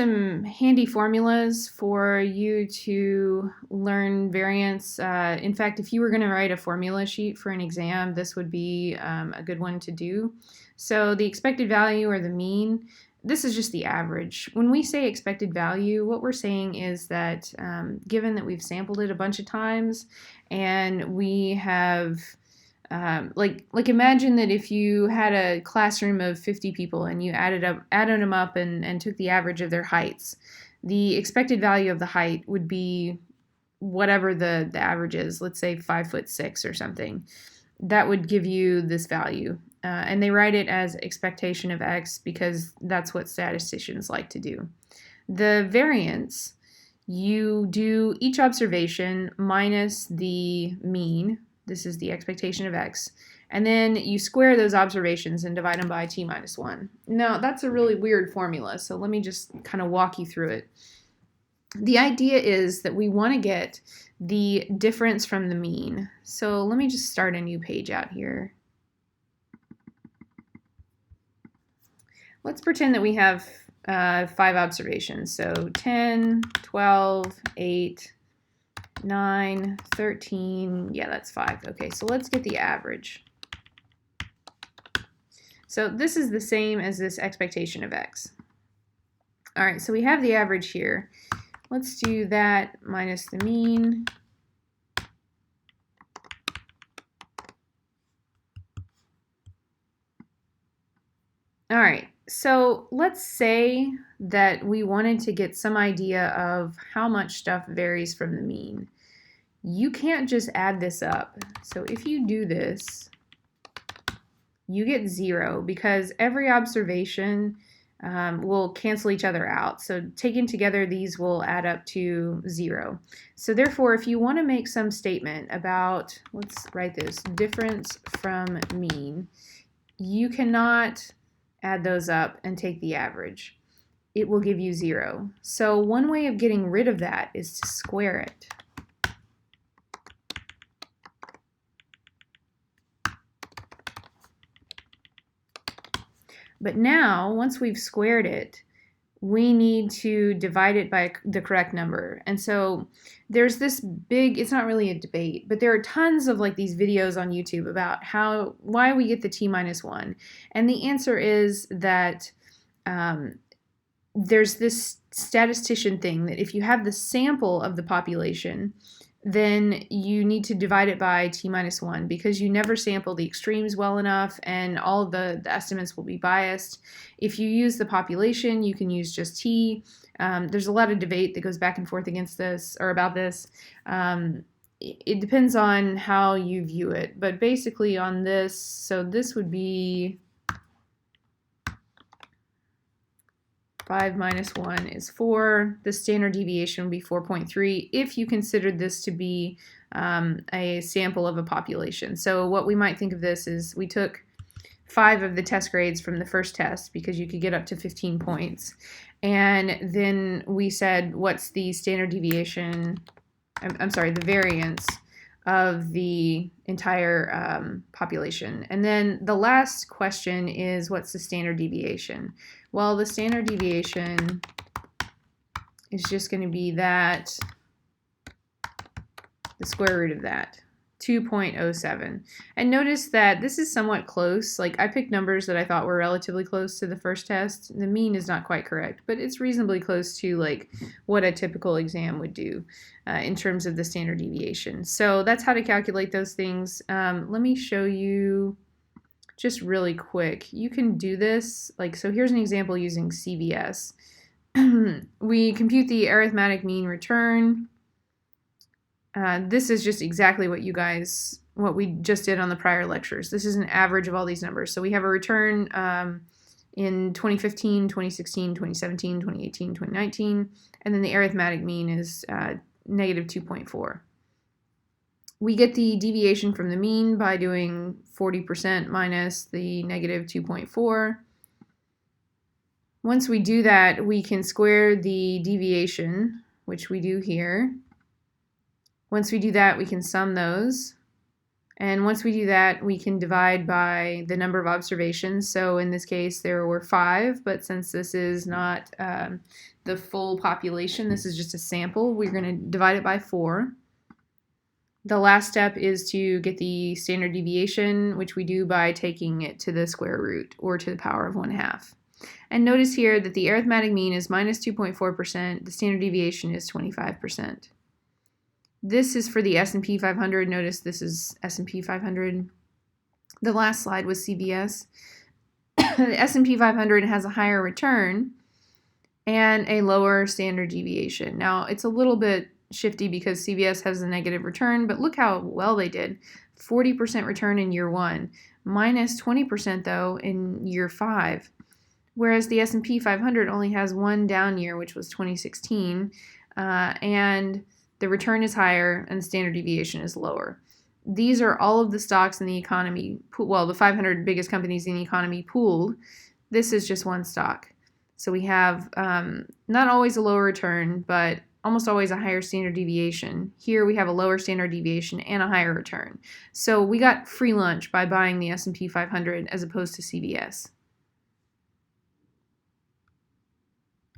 Some handy formulas for you to learn variance. In fact, if you were going to write a formula sheet for an exam, this would be a good one to do. So the expected value or the mean, this is just the average. When we say expected value, what we're saying is that given that we've sampled it a bunch of times and we have like imagine that if you had a classroom of 50 people and you added them up and took the average of their heights, the expected value of the height would be whatever the average is. Let's say 5'6" or something. That would give you this value, and they write it as expectation of x because that's what statisticians like to do. The variance, you do each observation minus the mean. This is the expectation of x. And then you square those observations and divide them by t minus 1. Now, that's a really weird formula, so let me just kind of walk you through it. The idea is that we want to get the difference from the mean. So let me just start a new page out here. Let's pretend that we have 5 observations. So 10, 12, 8, 9, 13, yeah, that's 5. Okay, so let's get the average. So this is the same as this expectation of x. All right, so we have the average here. Let's do that minus the mean. All right, so let's say that we wanted to get some idea of how much stuff varies from the mean. You can't just add this up. So if you do this, you get 0 because every observation will cancel each other out. So taken together, these will add up to 0. So therefore, if you want to make some statement about, let's write this, difference from mean, you cannot add those up and take the average. It will give you 0. So one way of getting rid of that is to square it. But now, once we've squared it, we need to divide it by the correct number. And so there's this big, it's not really a debate, but there are tons of like these videos on YouTube about why we get the t minus 1. And the answer is that there's this statistician thing that if you have the sample of the population, then you need to divide it by t minus 1 because you never sample the extremes well enough and all of the estimates will be biased. If you use the population, you can use just t. There's a lot of debate that goes back and forth against this or about this. It depends on how you view it, but basically on this, so this would be 5 minus 1 is 4. The standard deviation would be 4.3 if you considered this to be a sample of a population. So what we might think of this is we took 5 of the test grades from the first test because you could get up to 15 points. And then we said, what's the standard deviation, I'm sorry, the variance of the entire population. And then the last question is, what's the standard deviation? Well, the standard deviation is just going to be that, the square root of that, 2.07. And notice that this is somewhat close. Like I picked numbers that I thought were relatively close to the first test. The mean is not quite correct, but it's reasonably close to like what a typical exam would do in terms of the standard deviation. So that's how to calculate those things. Let me show you just really quick. You can do this, like, so here's an example using CVS. We compute the arithmetic mean return. This is just exactly what we just did on the prior lectures. This is an average of all these numbers. So we have a return in 2015, 2016, 2017, 2018, 2019, and then the arithmetic mean is negative 2.4. We get the deviation from the mean by doing 40% minus the negative 2.4. Once we do that, we can square the deviation, which we do here. Once we do that, we can sum those. And once we do that, we can divide by the number of observations. So in this case, there were 5, but since this is not the full population. This is just a sample. We're going to divide it by 4. The last step is to get the standard deviation, which we do by taking it to the square root or to the power of 1/2. And notice here that the arithmetic mean is minus 2.4%. The standard deviation is 25%. This is for the S&P 500. Notice this is S&P 500. The last slide was CVS. The S&P 500 has a higher return and a lower standard deviation. Now, it's a little bit shifty because CVS has a negative return, but look how well they did. 40% return in year 1, minus 20% though in year 5. Whereas the S&P 500 only has one down year, which was 2016, and the return is higher and the standard deviation is lower. These are all of the stocks in the economy, well, the 500 biggest companies in the economy pooled. This is just one stock. So we have not always a lower return, but almost always a higher standard deviation. Here we have a lower standard deviation and a higher return. So we got free lunch by buying the S&P 500 as opposed to CVS.